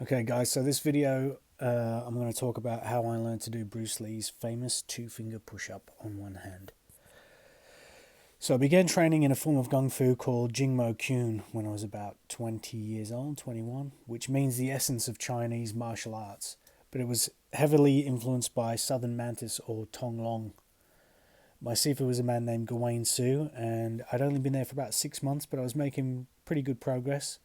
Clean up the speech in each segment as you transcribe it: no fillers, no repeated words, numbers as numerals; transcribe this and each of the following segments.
Okay guys, so this video I'm going to talk about how I learned to do Bruce Lee's famous two-finger push-up on one hand. So I began training in a form of Kung Fu called Jingmo Kyun when I was about 20 years old, 21, which means the essence of Chinese martial arts, but it was heavily influenced by Southern Mantis or Tong Long. My Sifu was a man named Gawain Su, and I'd only been there for about 6 months, but I was making pretty good progress.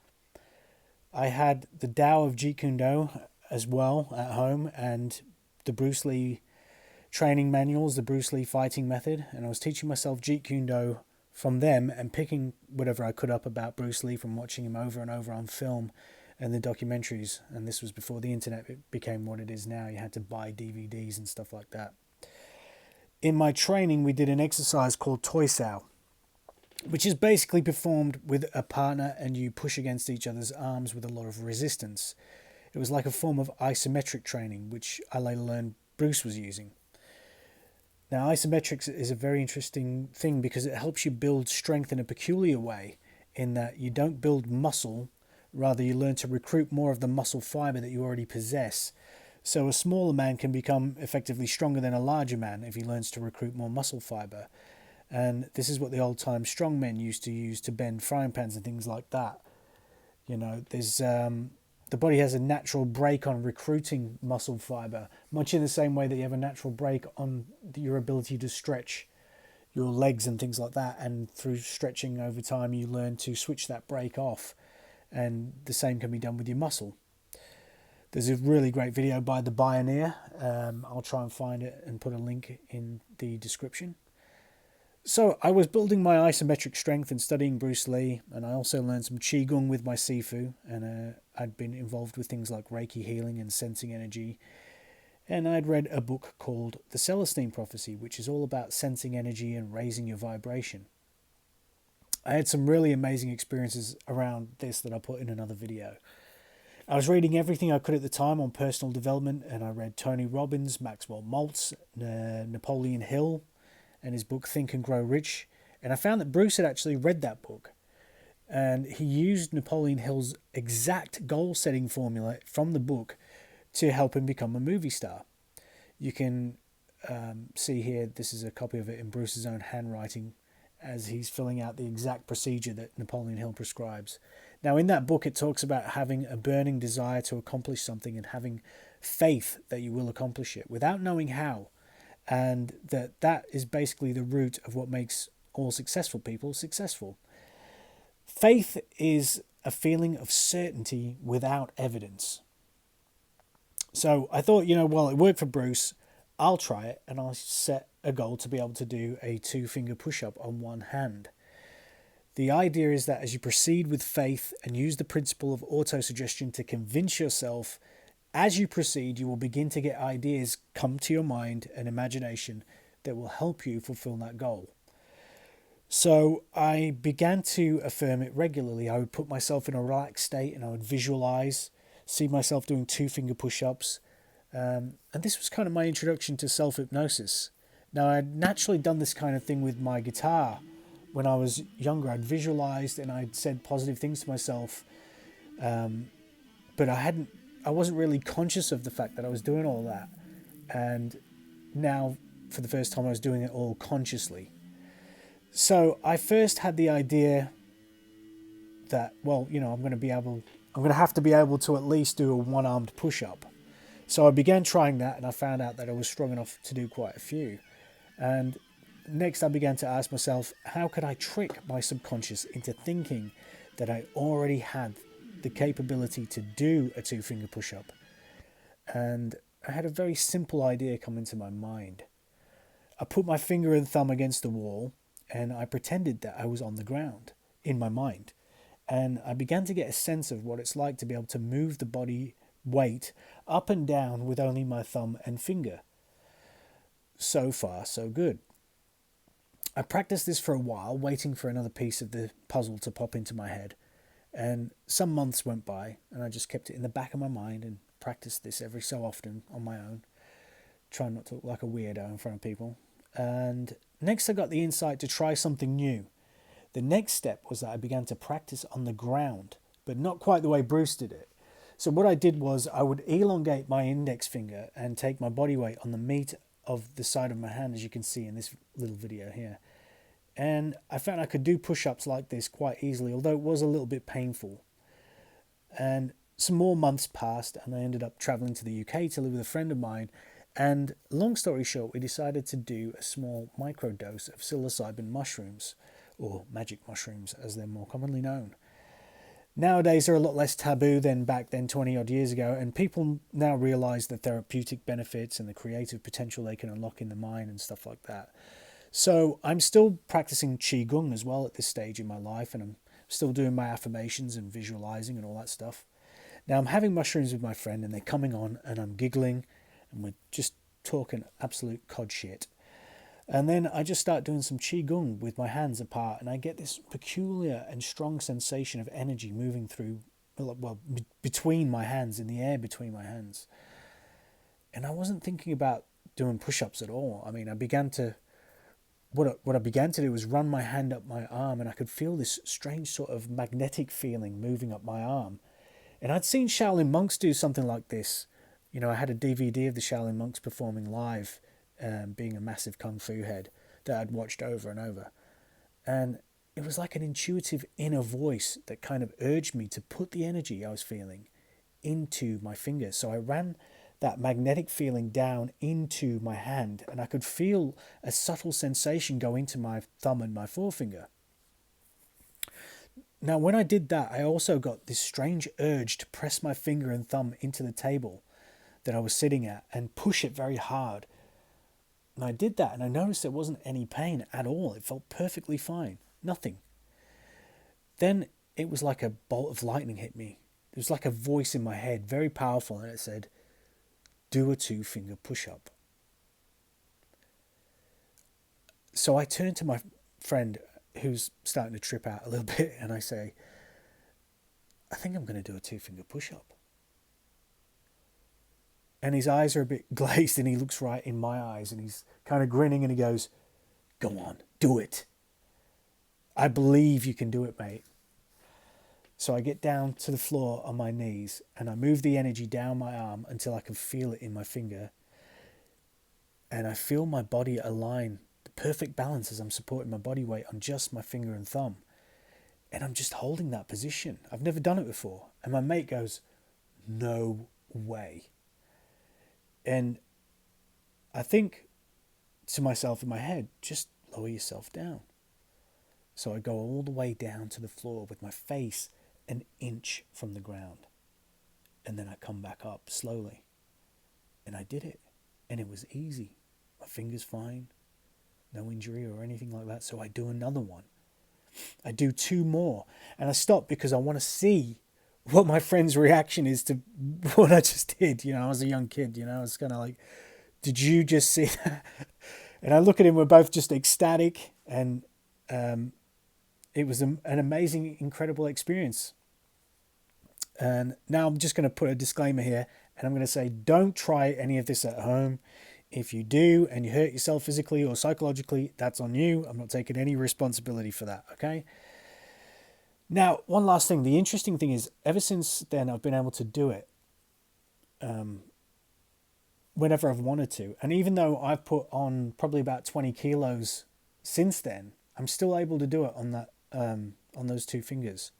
I had the Tao of Jeet Kune Do as well at home and the Bruce Lee training manuals, the Bruce Lee fighting method, and I was teaching myself Jeet Kune Do from them and picking whatever I could up about Bruce Lee from watching him over and over on film and the documentaries. And this was before the internet became what it is now. You had to buy DVDs and stuff like that. In my training, we did an exercise called Toy Sao, which is basically performed with a partner and you push against each other's arms with a lot of resistance. It was like a form of isometric training, which I later learned Bruce was using. Now, isometrics is a very interesting thing because it helps you build strength in a peculiar way, in that you don't build muscle, rather you learn to recruit more of the muscle fiber that you already possess. So a smaller man can become effectively stronger than a larger man if he learns to recruit more muscle fiber. And this is what the old-time strongmen used to use to bend frying pans and things like that. You know, there's the body has a natural brake on recruiting muscle fiber, much in the same way that you have a natural brake on your ability to stretch your legs and things like that. And through stretching over time, you learn to switch that brake off. And the same can be done with your muscle. There's a really great video by The Pioneer. I'll try and find it and put a link in the description. So I was building my isometric strength and studying Bruce Lee, and I also learned some Qigong with my Sifu, and I'd been involved with things like Reiki healing and sensing energy, and I'd read a book called The Celestine Prophecy, which is all about sensing energy and raising your vibration. I had some really amazing experiences around this that I'll put in another video. I was reading everything I could at the time on personal development, and I read Tony Robbins, Maxwell Maltz, Napoleon Hill, and his book Think and Grow Rich, and I found that Bruce had actually read that book, and he used Napoleon Hill's exact goal-setting formula from the book to help him become a movie star. You can see here, this is a copy of it in Bruce's own handwriting as he's filling out the exact procedure that Napoleon Hill prescribes. Now, in that book, it talks about having a burning desire to accomplish something and having faith that you will accomplish it without knowing how. And that is basically the root of what makes all successful people successful. Faith is a feeling of certainty without evidence. So I thought, well, it worked for Bruce. I'll try it, and I'll set a goal to be able to do a two-finger push-up on one hand. The idea is that as you proceed with faith and use the principle of autosuggestion to convince yourself, as you proceed, you will begin to get ideas come to your mind and imagination that will help you fulfill that goal. So I began to affirm it regularly. I would put myself in a relaxed state and I would visualize, see myself doing two-finger push-ups. And this was kind of my introduction to self-hypnosis. Now, I'd naturally done this kind of thing with my guitar when I was younger. I'd visualized and I'd said positive things to myself, but I wasn't really conscious of the fact that I was doing all that. And now, for the first time, I was doing it all consciously. So I first had the idea that, well, I'm going to have to be able to at least do a one-armed push-up. So I began trying that, and I found out that I was strong enough to do quite a few. And next I began to ask myself, how could I trick my subconscious into thinking that I already had the capability to do a two-finger push-up? And I had a very simple idea come into my mind. I put my finger and thumb against the wall and I pretended that I was on the ground in my mind. And I began to get a sense of what it's like to be able to move the body weight up and down with only my thumb and finger. So far, so good. I practiced this for a while, waiting for another piece of the puzzle to pop into my head. And some months went by, and I just kept it in the back of my mind and practiced this every so often on my own, trying not to look like a weirdo in front of people. And next I got the insight to try something new. The next step was that I began to practice on the ground, but not quite the way Bruce did it. So what I did was I would elongate my index finger and take my body weight on the meat of the side of my hand, as you can see in this little video here. And I found I could do push-ups like this quite easily, although it was a little bit painful. And some more months passed, and I ended up traveling to the UK to live with a friend of mine. And long story short, we decided to do a small microdose of psilocybin mushrooms, or magic mushrooms as they're more commonly known. Nowadays, they're a lot less taboo than back then 20 odd years ago, and people now realize the therapeutic benefits and the creative potential they can unlock in the mind and stuff like that. So I'm still practicing Qigong as well at this stage in my life, and I'm still doing my affirmations and visualizing and all that stuff. Now I'm having mushrooms with my friend, and they're coming on, and I'm giggling, and we're just talking absolute cod shit. And then I just start doing some Qigong with my hands apart, and I get this peculiar and strong sensation of energy moving through, well, between my hands, in the air between my hands. And I wasn't thinking about doing push-ups at all. I mean, what I began to do was run my hand up my arm, and I could feel this strange sort of magnetic feeling moving up my arm. And I'd seen Shaolin monks do something like this. You know, I had a DVD of the Shaolin monks performing live, being a massive kung fu head that I'd watched over and over. And it was like an intuitive inner voice that kind of urged me to put the energy I was feeling into my fingers. So I ran that magnetic feeling down into my hand, and I could feel a subtle sensation go into my thumb and my forefinger. Now, when I did that, I also got this strange urge to press my finger and thumb into the table that I was sitting at and push it very hard. And I did that, and I noticed there wasn't any pain at all. It felt perfectly fine. Nothing. Then it was like a bolt of lightning hit me. It was like a voice in my head, very powerful, and it said, "Do a 2-finger push-up." So I turned to my friend, who's starting to trip out a little bit, and I say, "I think I'm going to do a 2-finger push-up." And his eyes are a bit glazed, and he looks right in my eyes, and he's kind of grinning, and he goes, "Go on, do it. I believe you can do it, mate." So I get down to the floor on my knees, and I move the energy down my arm until I can feel it in my finger. And I feel my body align, the perfect balance as I'm supporting my body weight on just my finger and thumb. And I'm just holding that position. I've never done it before. And my mate goes, "No way." And I think to myself in my head, just lower yourself down. So I go all the way down to the floor with my face an inch from the ground. And then I come back up slowly. And I did it. And it was easy. My finger's fine. No injury or anything like that. So I do another one. I do 2 more. And I stop because I want to see what my friend's reaction is to what I just did. You know, I was a young kid, you know, I was kind of like, "Did you just see that?" And I look at him, we're both just ecstatic. And it was an amazing, incredible experience. And now I'm just going to put a disclaimer here, and I'm going to say, don't try any of this at home. If you do and you hurt yourself physically or psychologically, that's on you. I'm not taking any responsibility for that, okay? Now, one last thing. The interesting thing is, ever since then, I've been able to do it whenever I've wanted to. And even though I've put on probably about 20 kilos since then, I'm still able to do it on that on those 2 fingers,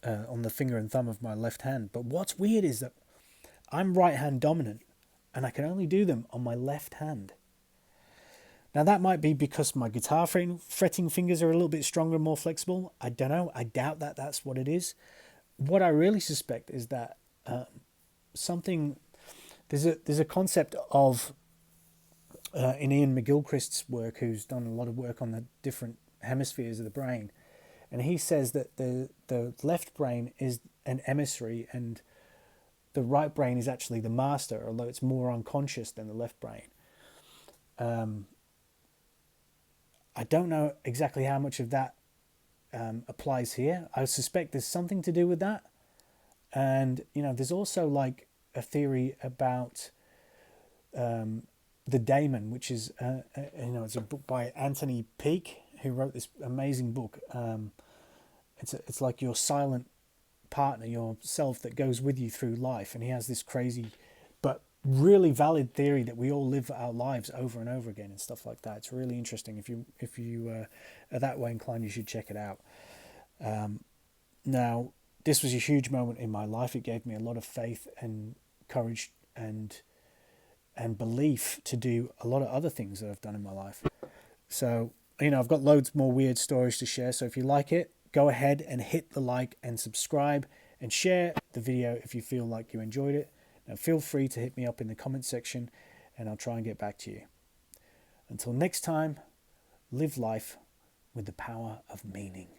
on the finger and thumb of my left hand. But what's weird is that I'm right hand dominant, and I can only do them on my left hand. Now, that might be because my guitar fretting fingers are a little bit stronger and more flexible. I don't know. I doubt that that's what it is. What I really suspect is that there's a concept of, in Ian McGilchrist's work, who's done a lot of work on the different hemispheres of the brain, and he says that the left brain is an emissary and the right brain is actually the master, although it's more unconscious than the left brain. I don't know exactly how much of that applies here. I suspect there's something to do with that. And, you know, there's also like a theory about the daemon, which is, it's a book by Anthony Peake, who wrote this amazing book. It's like your silent partner, yourself that goes with you through life. And he has this crazy but really valid theory that we all live our lives over and over again and stuff like that. It's really interesting. If you are that way inclined, you should check it out. Now, this was a huge moment in my life. It gave me a lot of faith and courage and belief to do a lot of other things that I've done in my life. So, I've got loads more weird stories to share. So if you like it, go ahead and hit the like and subscribe and share the video if you feel like you enjoyed it. Now, feel free to hit me up in the comment section and I'll try and get back to you. Until next time, live life with the power of meaning.